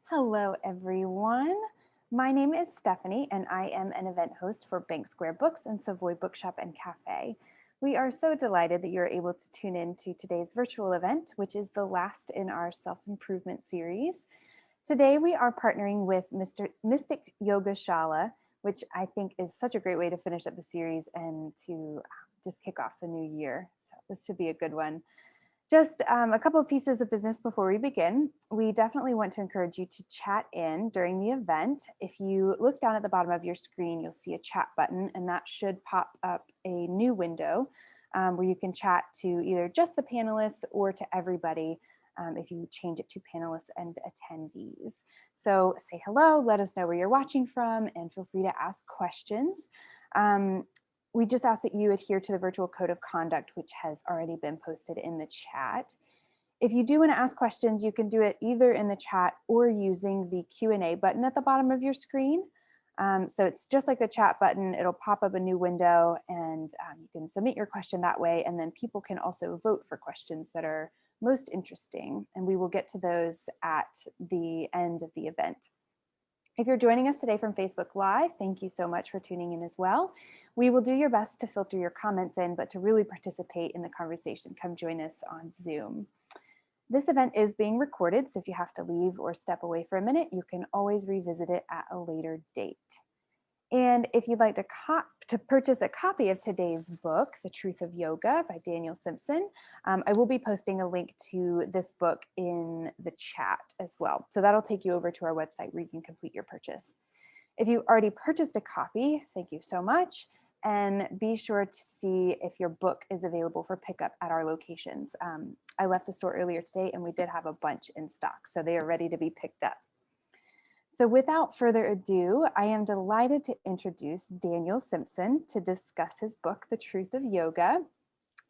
Hello, everyone. My name is Stephanie, and I am an event host for Bank Square Books and Savoy Bookshop and Café. We are so delighted that you're able to tune in to today's virtual event, which is the last in our self-improvement series. Today, we are partnering with Mystic Yoga Shala, which I think is such a great way to finish up the series and to just kick off the new year. So this should be a good one. Just a couple of pieces of business before we begin. We definitely want to encourage you to chat in during the event. If you look down at the bottom of your screen, you'll see a chat button, and that should pop up a new window where you can chat to either just the panelists or to everybody if you change it to panelists and attendees. So say hello, let us know where you're watching from, and feel free to ask questions. We just ask that you adhere to the virtual code of conduct, which has already been posted in the chat. If you do want to ask questions, you can do it either in the chat or using the Q&A button at the bottom of your screen. So it's just like the chat button. It'll pop up a new window, and you can submit your question that way. And then people can also vote for questions that are most interesting. And we will get to those at the end of the event. If you're joining us today from Facebook Live, thank you so much for tuning in as well. We will do your best to filter your comments in, but to really participate in the conversation, come join us on Zoom. This event is being recorded, so if you have to leave or step away for a minute, you can always revisit it at a later date. And if you'd like to purchase a copy of today's book, The Truth of Yoga by Daniel Simpson, I will be posting a link to this book in the chat as well. So that'll take you over to our website where you can complete your purchase. If you already purchased a copy, thank you so much. And be sure to see if your book is available for pickup at our locations. I left the store earlier today and we did have a bunch in stock, so they are ready to be picked up. So without further ado, I am delighted to introduce Daniel Simpson to discuss his book, The Truth of Yoga.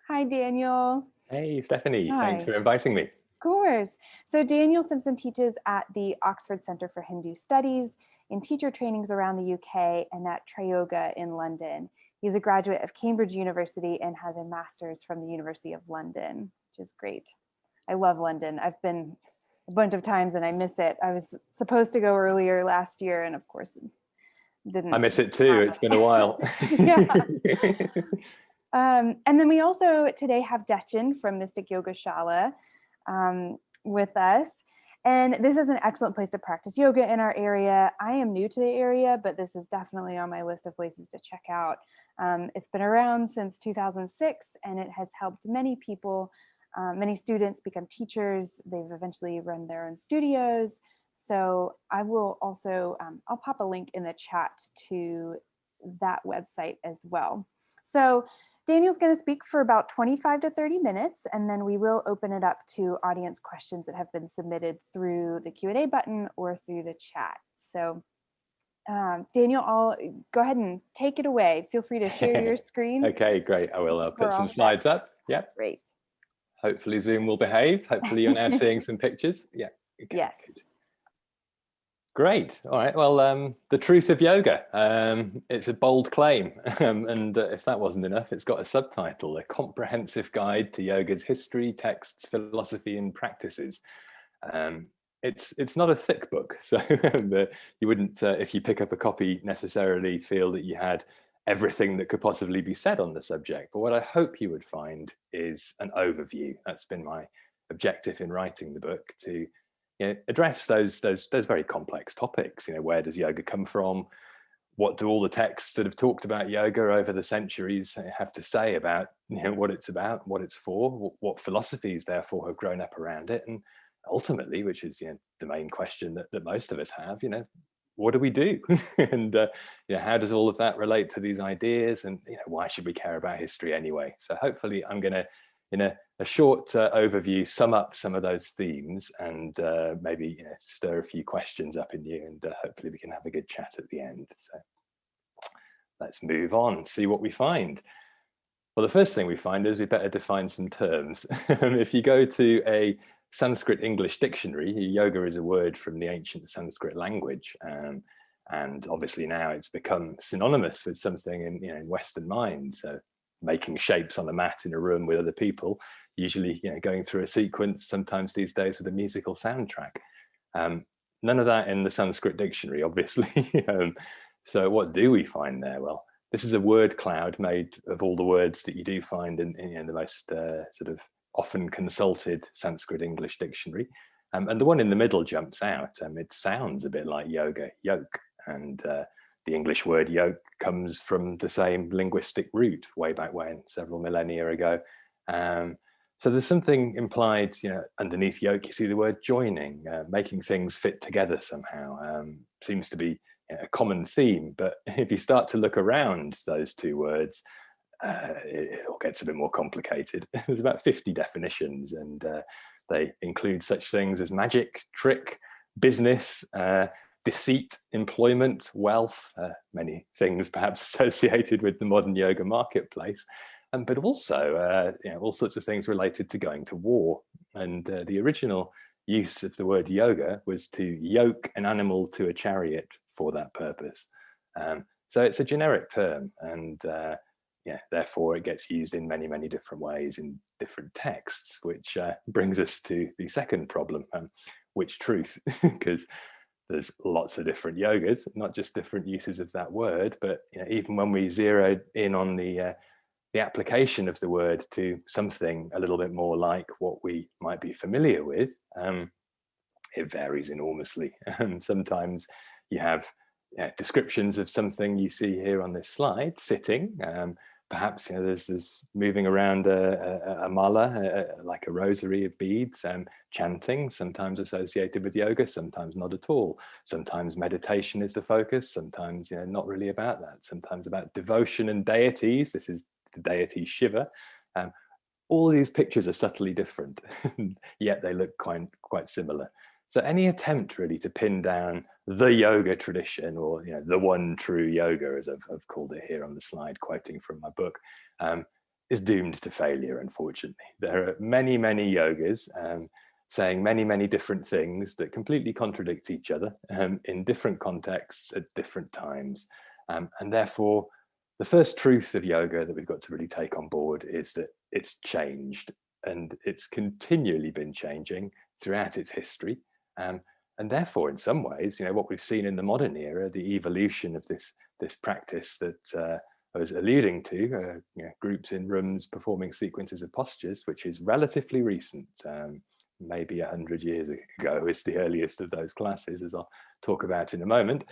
Hi, Daniel. Hey, Stephanie. Hi. Thanks for inviting me. Of course. So Daniel Simpson teaches at the Oxford Centre for Hindu Studies, in teacher trainings around the UK, and at Yoga in London. He's a graduate of Cambridge University and has a master's from the University of London, which is great. I love London. I've been a bunch of times and I miss it. I was supposed to go earlier last year and of course didn't. I miss it too. It's been a while. And then we also today have Dechan from Mystic Yoga Shala with us. And this is an excellent place to practice yoga in our area. I am new to the area, but this is definitely on my list of places to check out. It's been around since 2006 and it has helped many people, many students become teachers. They've eventually run their own studios. So I will also, I'll pop a link in the chat to that website as well. So Daniel's going to speak for about 25 to 30 minutes, and then we will open it up to audience questions that have been submitted through the Q&A button or through the chat. So Daniel, I'll go ahead and take it away. Feel free to share your screen. Okay, great. I will. I'll put some slides up. Yeah. Great. Hopefully Zoom will behave. Hopefully you're now seeing some pictures. Yeah. Okay, yes. Good. Great. All right. Well, The Truth of Yoga. It's a bold claim. And if that wasn't enough, it's got a subtitle, A Comprehensive Guide to Yoga's History, Texts, Philosophy, and Practices. It's not a thick book, so you wouldn't, if you pick up a copy, necessarily feel that you had everything that could possibly be said on the subject. But what I hope you would find is an overview. That's been my objective in writing the book, to address those very complex topics. Where does yoga come from? What do all the texts that have talked about yoga over the centuries have to say about what it's about, what it's for, what philosophies therefore have grown up around it, and ultimately, which is the main question that most of us have, what do we do? And how does all of that relate to these ideas? And why should we care about history anyway? So hopefully I'm going to, in a short overview, sum up some of those themes and maybe stir a few questions up in you, and hopefully we can have a good chat at the end. So let's move on, see what we find. Well, the first thing we find is we better define some terms. If you go to a Sanskrit English dictionary, yoga is a word from the ancient Sanskrit language, and obviously now it's become synonymous with something in Western mind. So making shapes on a mat in a room with other people, usually going through a sequence, sometimes these days with a musical soundtrack. none of that in the Sanskrit dictionary, obviously. So what do we find there? Well, this is a word cloud made of all the words that you do find in the most sort of often consulted Sanskrit English dictionary. And the one in the middle jumps out. It sounds a bit like yoga, yoke. And the English word yoke comes from the same linguistic root way back when, several millennia ago. So there's something implied, underneath yoke, you see the word joining, making things fit together somehow. Seems to be a common theme, but if you start to look around those two words, it all gets a bit more complicated. There's about 50 definitions, and they include such things as magic, trick, business, deceit, employment, wealth, many things perhaps associated with the modern yoga marketplace, but also all sorts of things related to going to war. And the original use of the word yoga was to yoke an animal to a chariot for that purpose. So it's a generic term, and therefore it gets used in many, many different ways in different texts, which brings us to the second problem, which truth? Because there's lots of different yogas, not just different uses of that word, but even when we zero in on the application of the word to something a little bit more like what we might be familiar with, it varies enormously. Sometimes you have descriptions of something you see here on this slide, sitting. Perhaps there's moving around a mala, like a rosary of beads, chanting, sometimes associated with yoga, sometimes not at all. Sometimes meditation is the focus, sometimes not really about that. Sometimes about devotion and deities. This is the deity Shiva. All these pictures are subtly different, yet they look quite similar. So any attempt really to pin down the yoga tradition, or the one true yoga, as I've called it here on the slide, quoting from my book, is doomed to failure, unfortunately. There are many, many yogas saying many, many different things that completely contradict each other in different contexts at different times. And therefore, the first truth of yoga that we've got to really take on board is that it's changed, and it's continually been changing throughout its history. And therefore, in some ways, what we've seen in the modern era, the evolution of this practice that I was alluding to, groups in rooms performing sequences of postures, which is relatively recent, maybe 100 years ago is the earliest of those classes, as I'll talk about in a moment.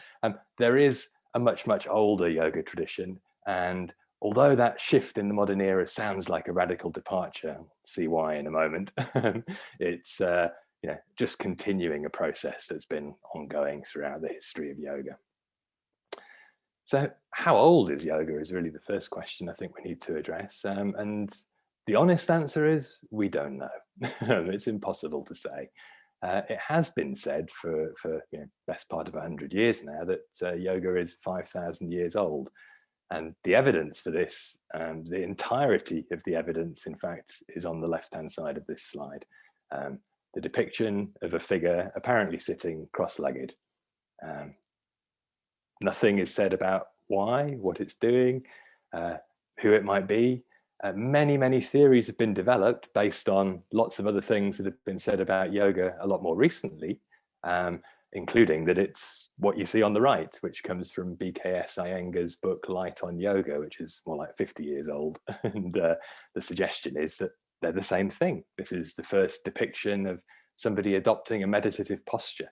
There is a much, much older yoga tradition, and although that shift in the modern era sounds like a radical departure, I'll see why in a moment, it's just continuing a process that's been ongoing throughout the history of yoga. So how old is yoga is really the first question I think we need to address. And the honest answer is we don't know. It's impossible to say. It has been said for best part of 100 years now that yoga is 5,000 years old. And the evidence for this, the entirety of the evidence, in fact, is on the left-hand side of this slide. The depiction of a figure apparently sitting cross-legged. Nothing is said about why, what it's doing, who it might be. Many, many theories have been developed based on lots of other things that have been said about yoga a lot more recently, including that it's what you see on the right, which comes from BKS Iyengar's book, Light on Yoga, which is more like 50 years old. And the suggestion is that they're the same thing. This is the first depiction of somebody adopting a meditative posture,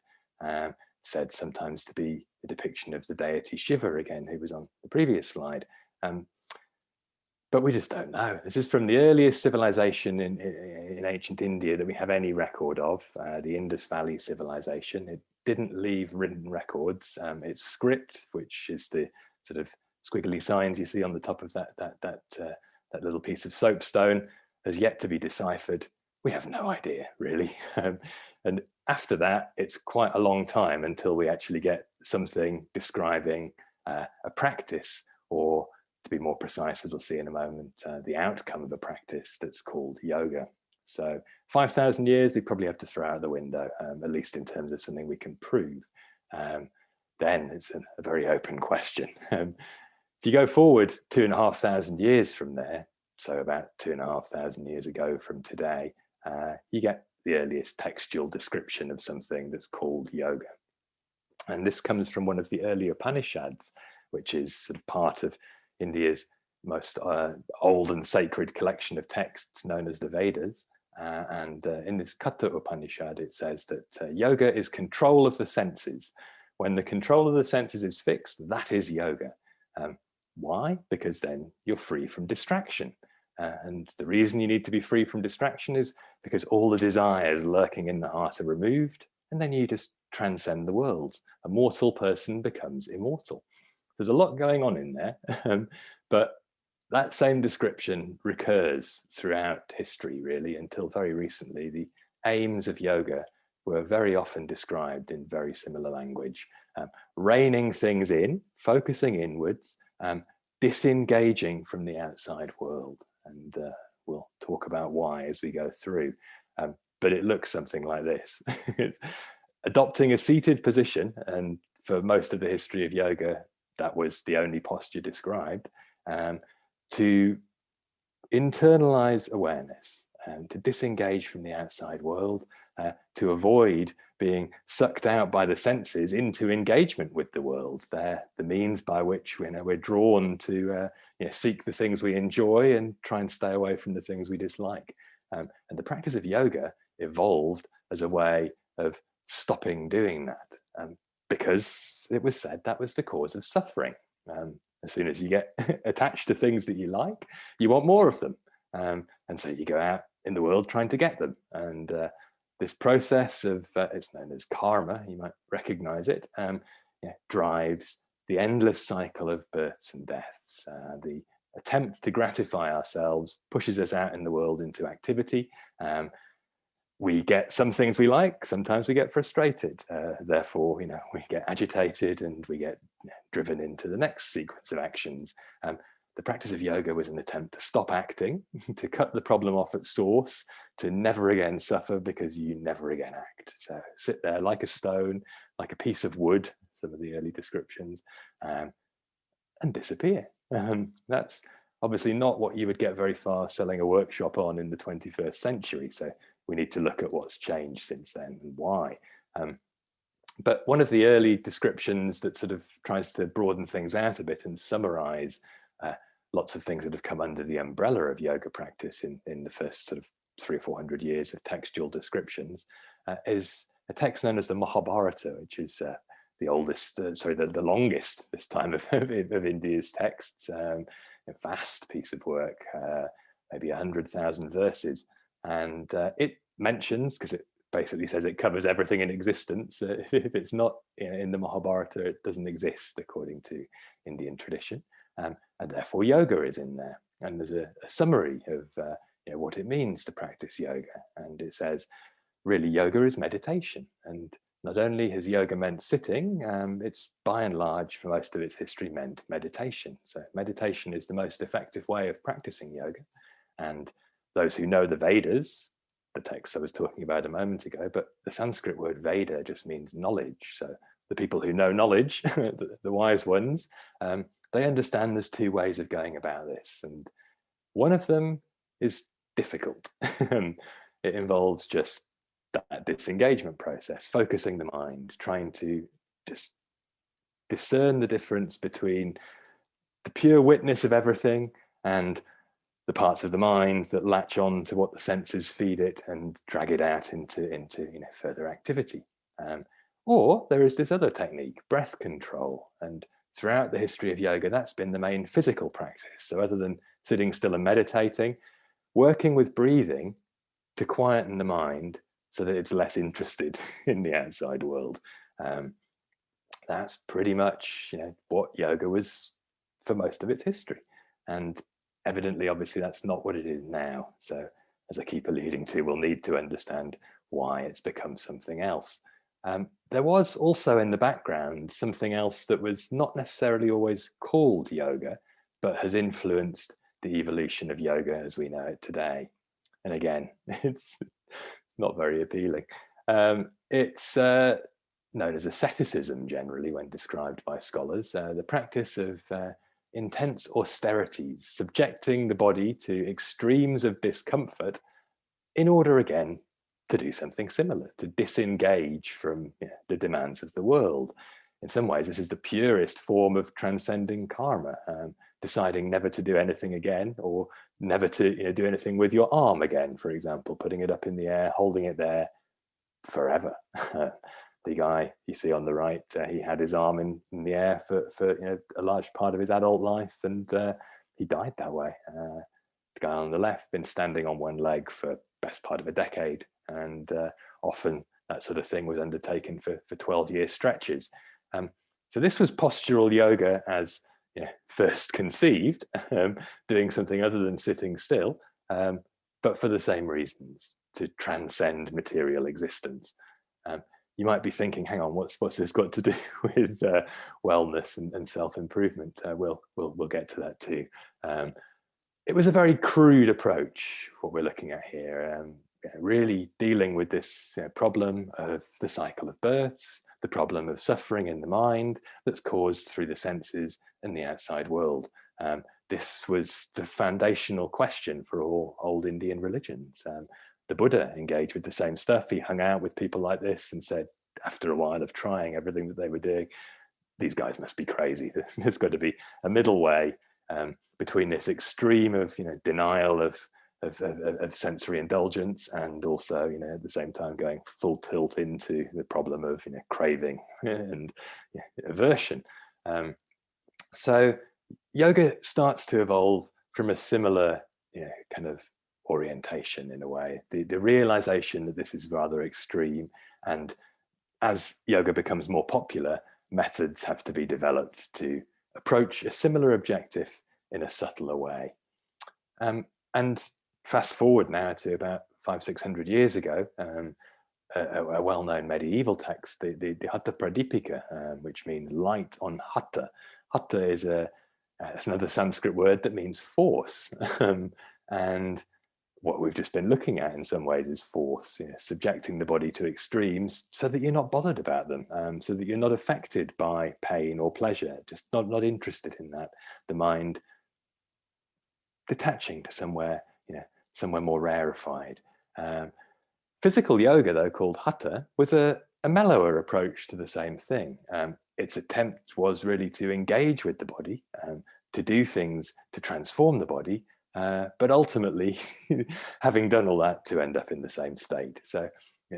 said sometimes to be a depiction of the deity Shiva again, who was on the previous slide. But we just don't know. This is from the earliest civilization in ancient India that we have any record of, the Indus Valley civilization. It didn't leave written records. Its script, which is the sort of squiggly signs you see on the top of that little piece of soapstone, has yet to be deciphered. We have no idea, really. And after that, it's quite a long time until we actually get something describing a practice, or to be more precise, as we'll see in a moment, the outcome of a practice that's called yoga. So 5,000 years, we probably have to throw out the window, at least in terms of something we can prove. Then it's a very open question. If you go forward 2,500 years from there, so about 2,500 years ago from today, you get the earliest textual description of something that's called yoga. And this comes from one of the early Upanishads, which is sort of part of India's most old and sacred collection of texts known as the Vedas. And in this Katha Upanishad, it says that yoga is control of the senses. When the control of the senses is fixed, that is yoga. Why? Because then you're free from distraction. And the reason you need to be free from distraction is because all the desires lurking in the heart are removed, and then you just transcend the worlds. A mortal person becomes immortal. There's a lot going on in there, but that same description recurs throughout history, really, until very recently. The aims of yoga were very often described in very similar language. Reining things in, focusing inwards, disengaging from the outside world. And we'll talk about why as we go through. But it looks something like this. It's adopting a seated position, and for most of the history of yoga, that was the only posture described, to internalize awareness, to disengage from the outside world, to avoid being sucked out by the senses into engagement with the world. They're the means by which we're drawn to seek the things we enjoy and try and stay away from the things we dislike. And the practice of yoga evolved as a way of stopping doing that, because it was said that was the cause of suffering. As soon as you get attached to things that you like, you want more of them. And so you go out in the world trying to get them. And this process of, it's known as karma, you might recognize it, drives the endless cycle of births and deaths. The attempt to gratify ourselves pushes us out in the world into activity. We get some things we like, sometimes we get frustrated. Therefore, we get agitated and we get driven into the next sequence of actions. The practice of yoga was an attempt to stop acting, to cut the problem off at source, to never again suffer because you never again act. So sit there like a stone, like a piece of wood, some of the early descriptions, and disappear. That's obviously not what you would get very far selling a workshop on in the 21st century. So we need to look at what's changed since then and why. But one of the early descriptions that sort of tries to broaden things out a bit and summarize lots of things that have come under the umbrella of yoga practice in the first sort of 300 or 400 years of textual descriptions is a text known as the Mahabharata, which is the oldest, the longest this time of India's texts, a vast piece of work, maybe 100,000 verses. And it mentions, because it basically says it covers everything in existence. If it's not in the Mahabharata, it doesn't exist according to Indian tradition. And therefore yoga is in there. And there's a summary of what it means to practice yoga. And it says, really, yoga is meditation. And not only has yoga meant sitting, it's by and large, for most of its history, meant meditation. So meditation is the most effective way of practicing yoga. And those who know the Vedas, the text I was talking about a moment ago, but the Sanskrit word Veda just means knowledge. So the people who know knowledge, the wise ones, they understand there's two ways of going about this. And one of them is difficult. It involves just that disengagement process, focusing the mind, trying to just discern the difference between the pure witness of everything and the parts of the mind that latch on to what the senses feed it and drag it out into further activity. Or there is this other technique, breath control. And throughout the history of yoga, that's been the main physical practice. So other than sitting still and meditating, working with breathing to quieten the mind so that it's less interested in the outside world. That's pretty much what yoga was for most of its history. And evidently, obviously, that's not what it is now. So as I keep alluding to, we'll need to understand why it's become something else. There was also in the background something else that was not necessarily always called yoga, but has influenced the evolution of yoga as we know it today. And again, it's not very appealing. It's known as asceticism generally when described by scholars, the practice of intense austerities, subjecting the body to extremes of discomfort in order, again, to do something similar, to disengage from the demands of the world. In some ways, this is the purest form of transcending karma, deciding never to do anything again, or never to do anything with your arm again, for example, putting it up in the air, holding it there forever. The guy you see on the right, he had his arm in the air for a large part of his adult life, and he died that way. The guy on the left been standing on one leg for best part of a decade, and often that sort of thing was undertaken for 12-year stretches. So this was postural yoga as first conceived, doing something other than sitting still, but for the same reasons, to transcend material existence. You might be thinking, hang on, what's this got to do with wellness and self-improvement? We'll get to that too. It was a very crude approach, what we're looking at here, really dealing with this problem of the cycle of births, the problem of suffering in the mind that's caused through the senses and the outside world. This was the foundational question for all old Indian religions. The Buddha engaged with the same stuff. He hung out with people like this and said, after a while of trying everything that they were doing, these guys must be crazy. There's got to be a middle way between this extreme of denial of sensory indulgence, and also at the same time going full tilt into the problem of craving and aversion. So yoga starts to evolve from a similar kind of orientation in a way, the realization that this is rather extreme, and as yoga becomes more popular, methods have to be developed to approach a similar objective in a subtler way. And fast forward now to about 500-600 years ago, a well-known medieval text, the Hatha Pradipika, which means light on Hatha. Hatha is it's another Sanskrit word that means force. And what we've just been looking at in some ways is force, subjecting the body to extremes so that you're not bothered about them, so that you're not affected by pain or pleasure, just not interested in that. The mind detaching to somewhere more rarefied. Physical yoga, though, called Hatha, was a mellower approach to the same thing. Its attempt was really to engage with the body, to do things to transform the body, but ultimately, having done all that, to end up in the same state. So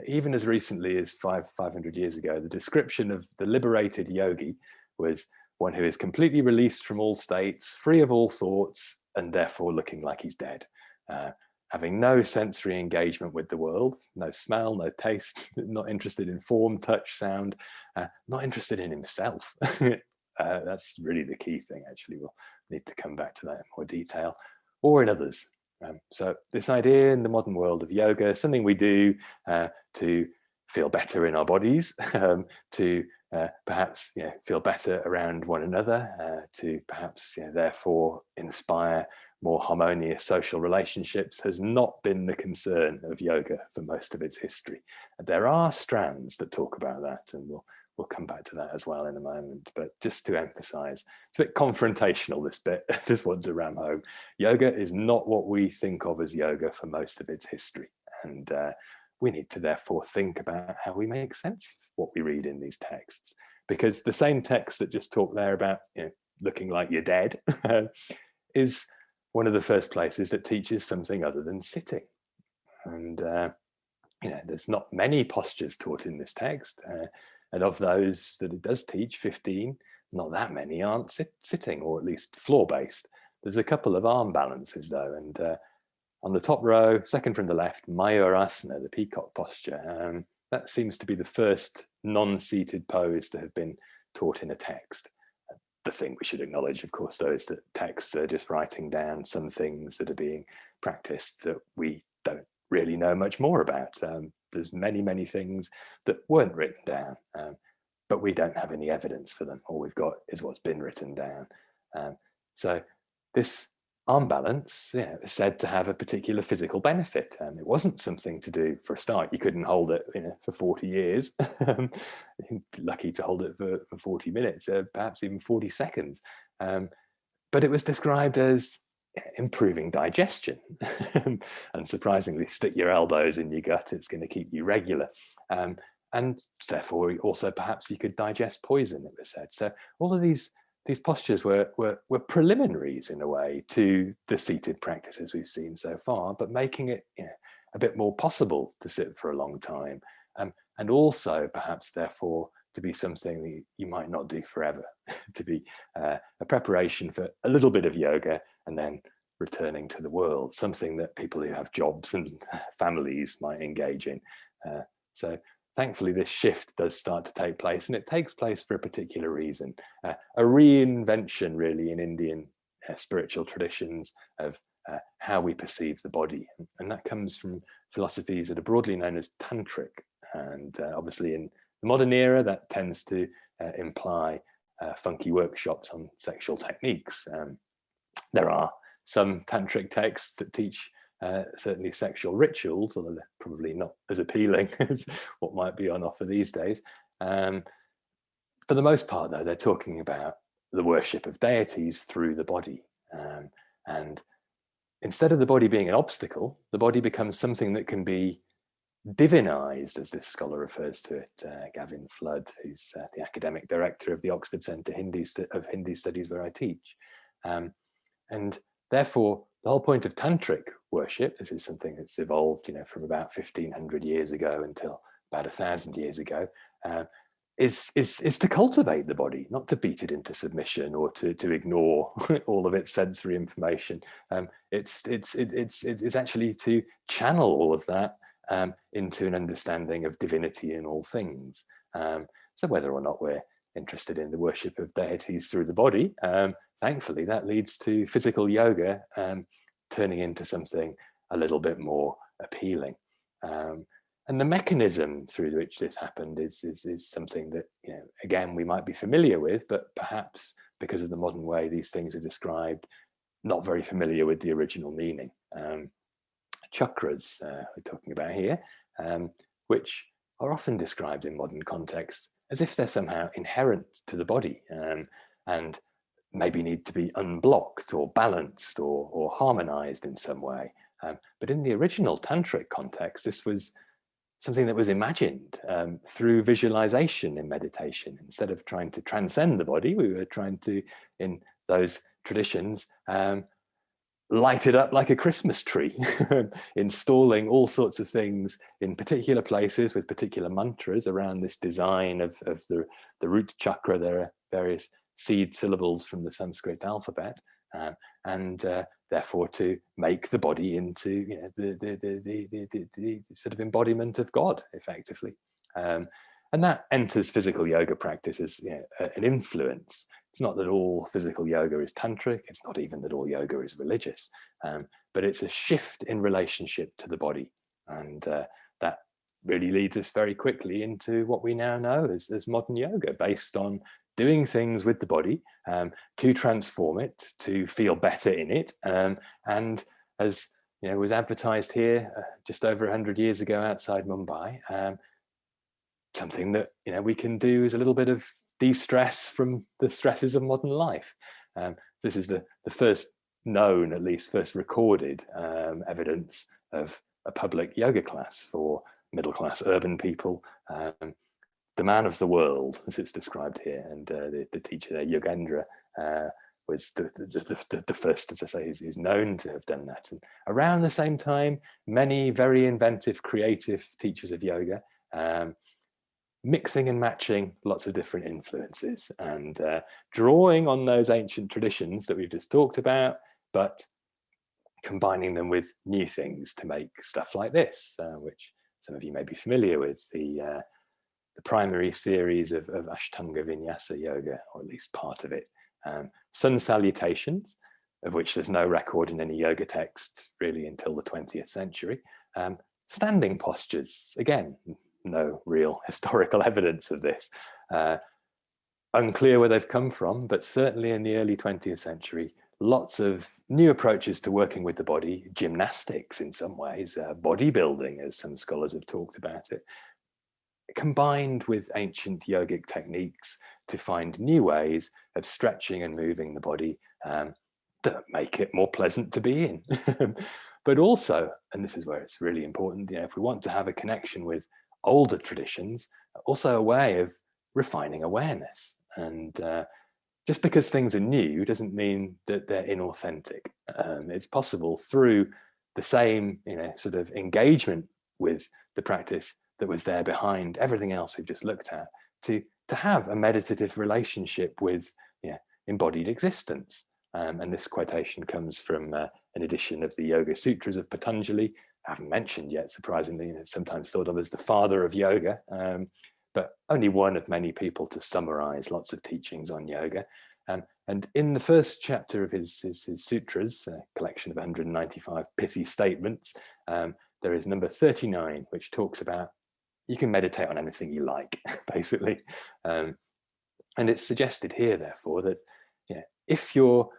even as recently as 500 years ago, the description of the liberated yogi was one who is completely released from all states, free of all thoughts, and therefore looking like he's dead. Having no sensory engagement with the world, no smell, no taste, not interested in form, touch, sound, not interested in himself. That's really the key thing, actually. We'll need to come back to that in more detail, or in others. So this idea in the modern world of yoga, something we do to feel better in our bodies, to perhaps feel better around one another, to perhaps therefore inspire more harmonious social relationships, has not been the concern of yoga for most of its history. There are strands that talk about that, and we'll come back to that as well in a moment. But just to emphasize, it's a bit confrontational, this bit. I just want to ram home. Yoga is not what we think of as yoga for most of its history. And we need to therefore think about how we make sense of what we read in these texts. Because the same text that just talked there about looking like you're dead is one of the first places that teaches something other than sitting. And there's not many postures taught in this text. And of those that it does teach, 15, not that many aren't sitting, or at least floor-based. There's a couple of arm balances, though. And on the top row, second from the left, Mayurasana, the peacock posture. That seems to be the first non-seated pose to have been taught in a text. The thing we should acknowledge, of course, though, is that texts are just writing down some things that are being practiced that we don't really know much more about. There's many things that weren't written down, but we don't have any evidence for them. All we've got is what's been written down. So this arm balance is said to have a particular physical benefit. It wasn't something to do for a start. You couldn't hold it for 40 years. Lucky to hold it for 40 minutes, perhaps even 40 seconds. But it was described as improving digestion. And surprisingly, stick your elbows in your gut, it's going to keep you regular. And therefore, also perhaps you could digest poison, it was said. So all of these postures were preliminaries in a way to the seated practices we've seen so far, but making it a bit more possible to sit for a long time, and also perhaps therefore to be something that you might not do forever, to be a preparation for a little bit of yoga and then returning to the world, something that people who have jobs and families might engage in. So thankfully, this shift does start to take place, and it takes place for a particular reason, a reinvention really in Indian spiritual traditions of how we perceive the body. And that comes from philosophies that are broadly known as tantric. And obviously in the modern era, that tends to imply funky workshops on sexual techniques. There are some tantric texts that teach certainly sexual rituals, although they're probably not as appealing as what might be on offer these days. For the most part, though, they're talking about the worship of deities through the body. And instead of the body being an obstacle, the body becomes something that can be divinized, as this scholar refers to it, Gavin Flood, who's the academic director of the Oxford Centre of Hindi Studies where I teach. And therefore, the whole point of tantric worship, this is something that's evolved, from about 1500 years ago until about 1000 years ago, is to cultivate the body, not to beat it into submission or to ignore all of its sensory information. It's actually to channel all of that into an understanding of divinity in all things. So whether or not we're interested in the worship of deities through the body, thankfully that leads to physical yoga turning into something a little bit more appealing. And the mechanism through which this happened is something that, again, we might be familiar with, but perhaps because of the modern way these things are described, not very familiar with the original meaning. Chakras, we're talking about here, which are often described in modern contexts as if they're somehow inherent to the body and maybe need to be unblocked or balanced or harmonized in some way. But in the original tantric context, this was something that was imagined through visualization in meditation. Instead of trying to transcend the body, we were trying to, in those traditions, light it up like a Christmas tree, installing all sorts of things in particular places with particular mantras around this design of the root chakra. There are various seed syllables from the Sanskrit alphabet, and therefore to make the body into the sort of embodiment of God, effectively. And that enters physical yoga practice as an influence. It's not that all physical yoga is tantric. It's not even that all yoga is religious, but it's a shift in relationship to the body. And that really leads us very quickly into what we now know as modern yoga, based on doing things with the body to transform it, to feel better in it. And as was advertised here just over 100 years ago outside Mumbai, something that we can do as a little bit of de-stress from the stresses of modern life. This is the first known, at least first recorded evidence of a public yoga class for middle-class urban people. The man of the world, as it's described here, and the teacher there, Yogendra, was the first, as I say, who's known to have done that. And around the same time, many very inventive, creative teachers of yoga, mixing and matching lots of different influences and drawing on those ancient traditions that we've just talked about, but combining them with new things to make stuff like this, which some of you may be familiar with, the primary series of Ashtanga Vinyasa Yoga, or at least part of it. Sun salutations, of which there's no record in any yoga text really until the 20th century. Standing postures, again, no real historical evidence of this. Unclear where they've come from, but certainly in the early 20th century, lots of new approaches to working with the body, gymnastics in some ways, bodybuilding, as some scholars have talked about it, combined with ancient yogic techniques to find new ways of stretching and moving the body that make it more pleasant to be in. But also, and this is where it's really important, if we want to have a connection with older traditions, also a way of refining awareness. And just because things are new doesn't mean that they're inauthentic. It's possible through the same, sort of engagement with the practice that was there behind everything else we've just looked at, to have a meditative relationship with embodied existence. And this quotation comes from an edition of the Yoga Sutras of Patanjali. I haven't mentioned yet, surprisingly, it's sometimes thought of as the father of yoga, but only one of many people to summarize lots of teachings on yoga. And in the first chapter of his sutras, a collection of 195 pithy statements, there is number 39, which talks about you can meditate on anything you like, basically. And it's suggested here, therefore, that if you're,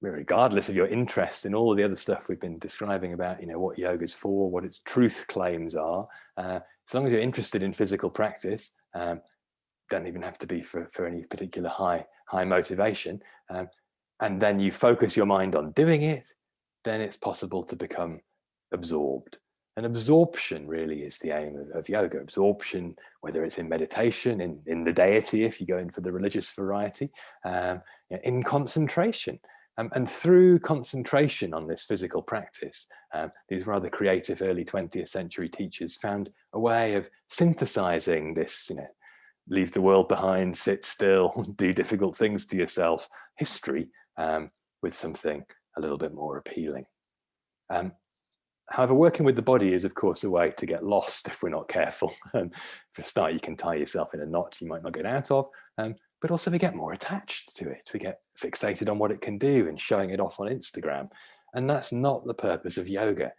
regardless of your interest in all of the other stuff we've been describing about, what yoga's for, what its truth claims are, as long as you're interested in physical practice, don't even have to be for any particular high motivation, and then you focus your mind on doing it, then it's possible to become absorbed. And absorption really is the aim of yoga. Absorption, whether it's in meditation, in the deity, if you go in for the religious variety, in concentration. And through concentration on this physical practice, these rather creative early 20th century teachers found a way of synthesizing this, leave the world behind, sit still, do difficult things to yourself history, with something a little bit more appealing. However, working with the body is, of course, a way to get lost if we're not careful. For a start, you can tie yourself in a knot you might not get out of, but also we get more attached to it. We get fixated on what it can do and showing it off on Instagram. And that's not the purpose of yoga.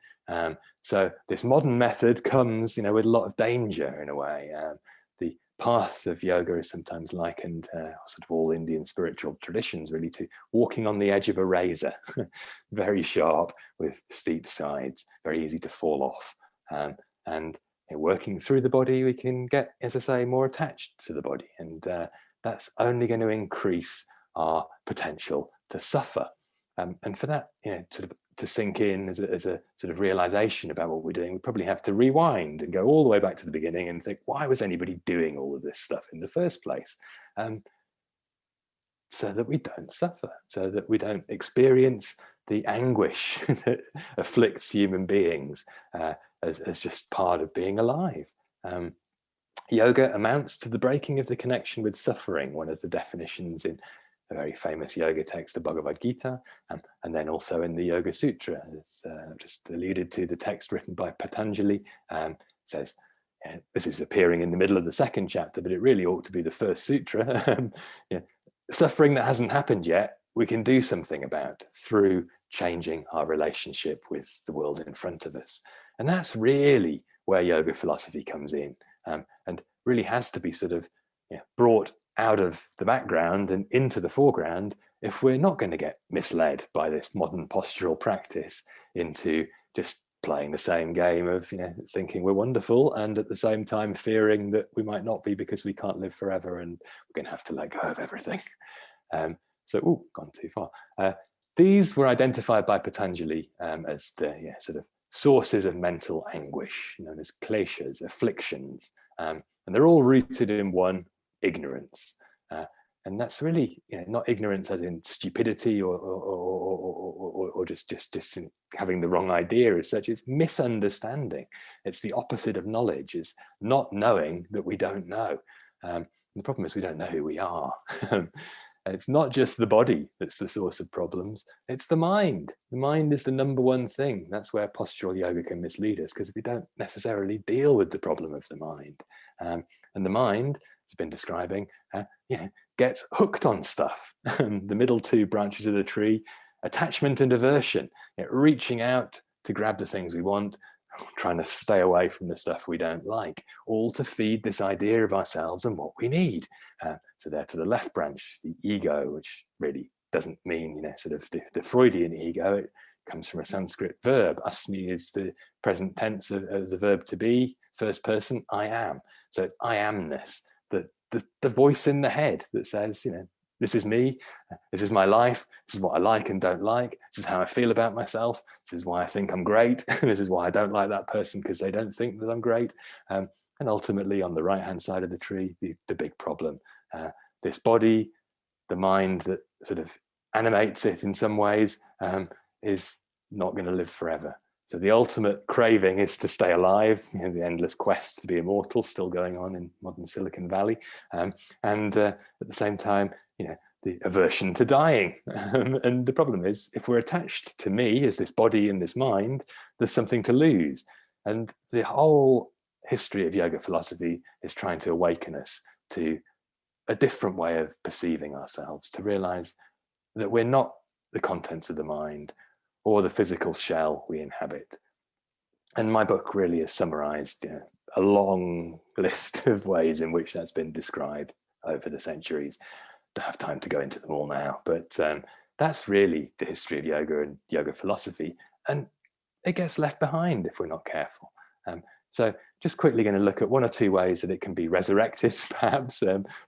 So this modern method comes, with a lot of danger in a way. The path of yoga is sometimes likened, sort of all Indian spiritual traditions, really, to walking on the edge of a razor, very sharp with steep sides, very easy to fall off. And working through the body, we can get, as I say, more attached to the body, and that's only going to increase our potential to suffer. And for that, sort of to sink in as a sort of realization about what we're doing, we probably have to rewind and go all the way back to the beginning and think, why was anybody doing all of this stuff in the first place? So that we don't suffer, so that we don't experience the anguish that afflicts human beings as just part of being alive. Yoga amounts to the breaking of the connection with suffering, one of the definitions in a very famous yoga text, the Bhagavad Gita, and then also in the Yoga Sutra, as just alluded to, the text written by Patanjali says, this is appearing in the middle of the second chapter, but it really ought to be the first sutra. Suffering that hasn't happened yet, we can do something about through changing our relationship with the world in front of us. And that's really where yoga philosophy comes in, and really has to be sort of brought out of the background and into the foreground if we're not going to get misled by this modern postural practice into just playing the same game of thinking we're wonderful and at the same time fearing that we might not be because we can't live forever and we're going to have to let go of everything. Gone too far. These were identified by Patanjali as the sort of sources of mental anguish, known as kleshas, afflictions, and they're all rooted in one, ignorance. And that's really not ignorance as in stupidity or just having the wrong idea as such. It's misunderstanding. It's the opposite of knowledge. It's not knowing that we don't know. The problem is we don't know who we are. And it's not just the body that's the source of problems, it's the mind. The mind is the number one thing. That's where postural yoga can mislead us, because we don't necessarily deal with the problem of the mind. And the mind, has been describing, gets hooked on stuff. The middle two branches of the tree, attachment and aversion, reaching out to grab the things we want, trying to stay away from the stuff we don't like, all to feed this idea of ourselves and what we need. So there to the left branch, the ego, which really doesn't mean, sort of the Freudian ego. It comes from a Sanskrit verb. Asmi is the present tense as a verb to be, first person, I am. So it's I amness, the voice in the head that says, this is me, this is my life, this is what I like and don't like, this is how I feel about myself, this is why I think I'm great, this is why I don't like that person because they don't think that I'm great. And ultimately on the right hand side of the tree, the big problem, this body, the mind that sort of animates it in some ways, is not going to live forever. So the ultimate craving is to stay alive, the endless quest to be immortal still going on in modern Silicon Valley. And at the same time, the aversion to dying. And the problem is, if we're attached to me as this body and this mind, there's something to lose. And the whole history of yoga philosophy is trying to awaken us to a different way of perceiving ourselves, to realize that we're not the contents of the mind or the physical shell we inhabit. And my book really has summarized a long list of ways in which that's been described over the centuries. Don't have time to go into them all now, but that's really the history of yoga and yoga philosophy, and it gets left behind if we're not careful. So just quickly going to look at one or two ways that it can be resurrected, perhaps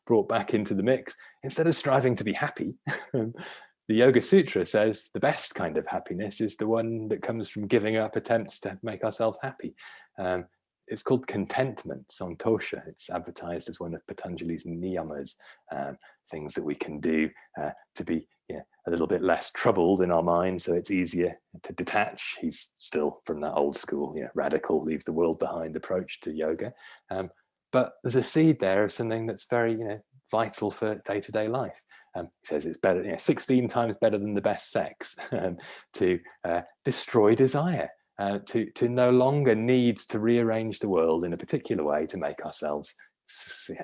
brought back into the mix. Instead of striving to be happy, the Yoga Sutra says the best kind of happiness is the one that comes from giving up attempts to make ourselves happy. It's called contentment, santosha. It's advertised as one of Patanjali's niyamas, things that we can do to be a little bit less troubled in our mind, so it's easier to detach. He's still from that old school, radical, leave the world behind approach to yoga. But there's a seed there of something that's very vital for day-to-day life. He says it's better, 16 times better than the best sex, to destroy desire, to no longer need to rearrange the world in a particular way to make ourselves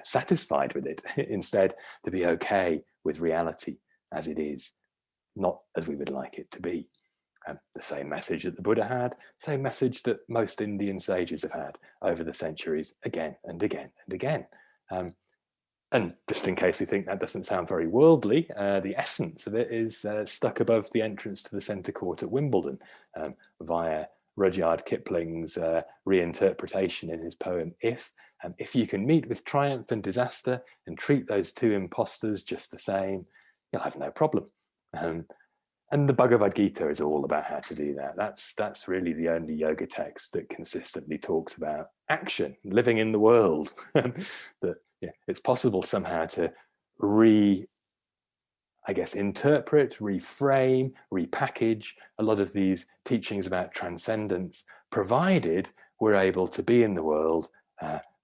satisfied with it. Instead, to be okay with reality as it is, not as we would like it to be. The same message that the Buddha had, same message that most Indian sages have had over the centuries, again and again and again. And just in case we think that doesn't sound very worldly, the essence of it is stuck above the entrance to the centre court at Wimbledon via Rudyard Kipling's reinterpretation in his poem If you can meet with triumph and disaster and treat those two impostors just the same, you'll have no problem. And the Bhagavad Gita is all about how to do that. That's really the only yoga text that consistently talks about action, living in the world. That it's possible somehow to interpret, reframe, repackage a lot of these teachings about transcendence, provided we're able to be in the world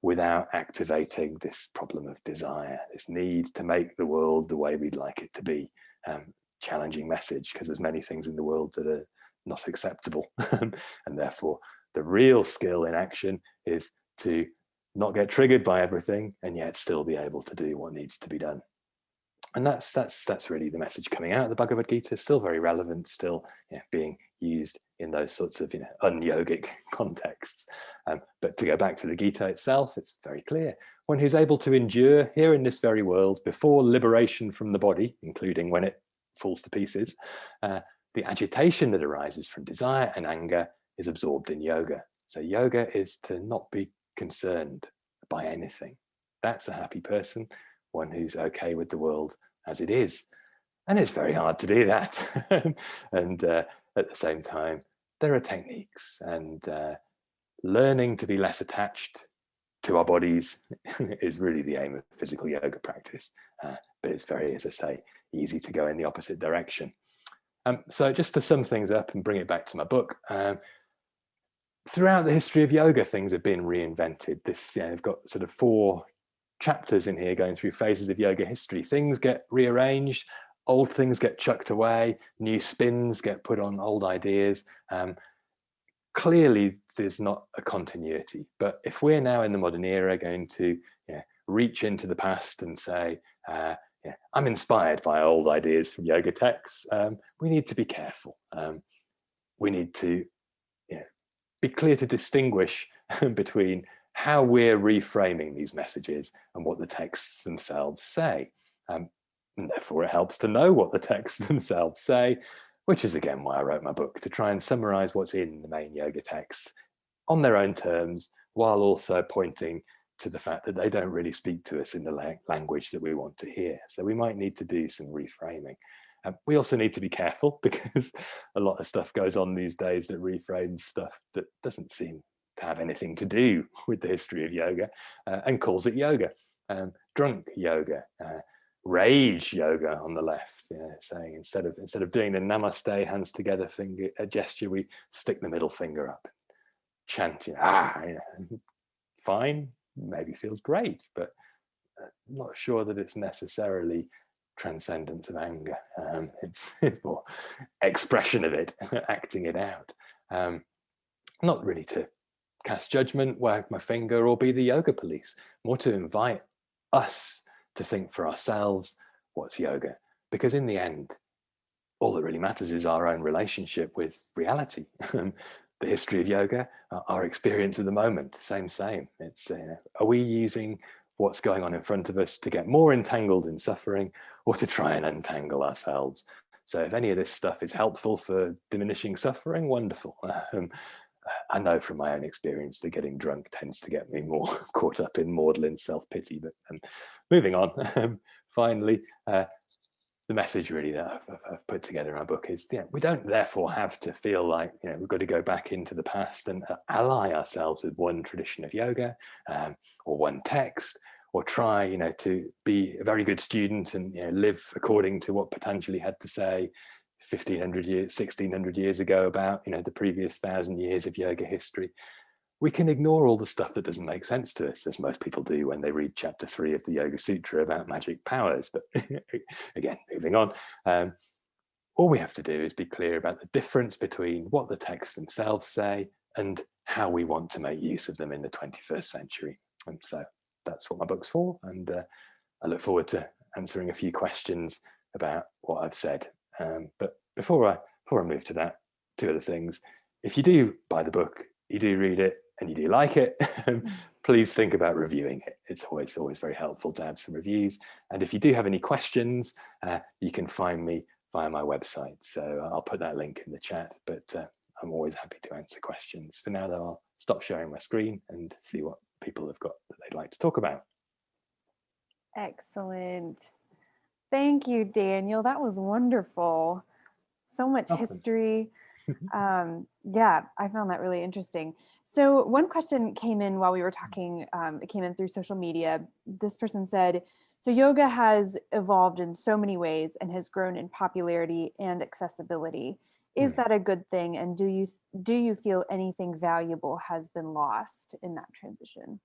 without activating this problem of desire, this need to make the world the way we'd like it to be. Challenging message, because there's many things in the world that are not acceptable. And therefore, the real skill in action is to not get triggered by everything and yet still be able to do what needs to be done. And that's really the message coming out of the Bhagavad Gita, still very relevant, still being used in those sorts of un-yogic contexts. But to go back to the Gita itself, it's very clear. One who's able to endure here in this very world before liberation from the body, including when it falls to pieces, the agitation that arises from desire and anger is absorbed in yoga. So yoga is to not be concerned by anything. That's a happy person, one who's okay with the world as it is. And it's very hard to do that. And at the same time, there are techniques, and learning to be less attached to our bodies is really the aim of physical yoga practice. But it's very, as I say, easy to go in the opposite direction. So just to sum things up and bring it back to my book, throughout the history of yoga, things have been reinvented. I've got sort of 4 chapters in here going through phases of yoga history. Things get rearranged, old things get chucked away, new spins get put on old ideas. Clearly, there's not a continuity. But if we're now in the modern era going to reach into the past and say, I'm inspired by old ideas from yoga texts, we need to be careful. We need to be clear to distinguish between how we're reframing these messages and what the texts themselves say. And therefore, it helps to know what the texts themselves say, which is again why I wrote my book, to try and summarize what's in the main yoga texts on their own terms, while also pointing to the fact that they don't really speak to us in the language that we want to hear. So we might need to do some reframing. We also need to be careful because a lot of stuff goes on these days that reframes stuff that doesn't seem to have anything to do with the history of yoga, and calls it yoga. Drunk yoga, rage yoga on the left, saying instead of doing the namaste hands together finger gesture, we stick the middle finger up, chanting, fine, maybe feels great, but not sure that it's necessarily transcendence of anger. It's more expression of it, acting it out. Not really to cast judgment, wag my finger, or be the yoga police, more to invite us to think for ourselves, what's yoga? Because in the end, all that really matters is our own relationship with reality. The history of yoga, our experience of the moment, same. It's, are we using what's going on in front of us to get more entangled in suffering, or to try and untangle ourselves? So if any of this stuff is helpful for diminishing suffering, wonderful. I know from my own experience that getting drunk tends to get me more caught up in maudlin self-pity. But moving on, finally, the message really that I've put together in my book is, we don't therefore have to feel like, we've got to go back into the past and ally ourselves with one tradition of yoga, or one text, or try, to be a very good student and live according to what Patanjali had to say 1500 years, 1600 years ago about, the previous 1,000 years of yoga history. We can ignore all the stuff that doesn't make sense to us, as most people do when they read chapter 3 of the Yoga Sutra about magic powers. But again, moving on, all we have to do is be clear about the difference between what the texts themselves say and how we want to make use of them in the 21st century. And so that's what my book's for. And I look forward to answering a few questions about what I've said. But before I move to that, 2 other things. If you do buy the book, you do read it, and you do like it, please think about reviewing it. It's always very helpful to have some reviews. And if you do have any questions, you can find me via my website. So I'll put that link in the chat, but I'm always happy to answer questions. For now, though, I'll stop sharing my screen and see what people have got that they'd like to talk about. Excellent. Thank you, Daniel. That was wonderful. So much history. Yeah, I found that really interesting. So one question came in while we were talking, it came in through social media. This person said, so yoga has evolved in so many ways and has grown in popularity and accessibility. Is that a good thing? And do you feel anything valuable has been lost in that transition?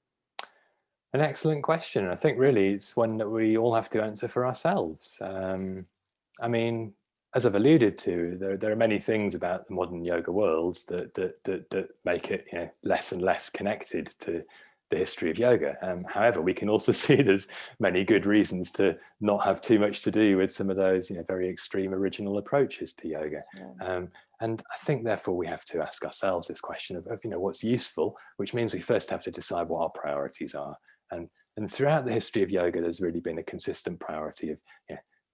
An excellent question. I think really it's one that we all have to answer for ourselves. I mean, as I've alluded to, there are many things about the modern yoga world that make it less and less connected to the history of yoga. However, we can also see there's many good reasons to not have too much to do with some of those very extreme original approaches to yoga. Yeah. And I think therefore we have to ask ourselves this question of what's useful, which means we first have to decide what our priorities are. And throughout the history of yoga, there's really been a consistent priority of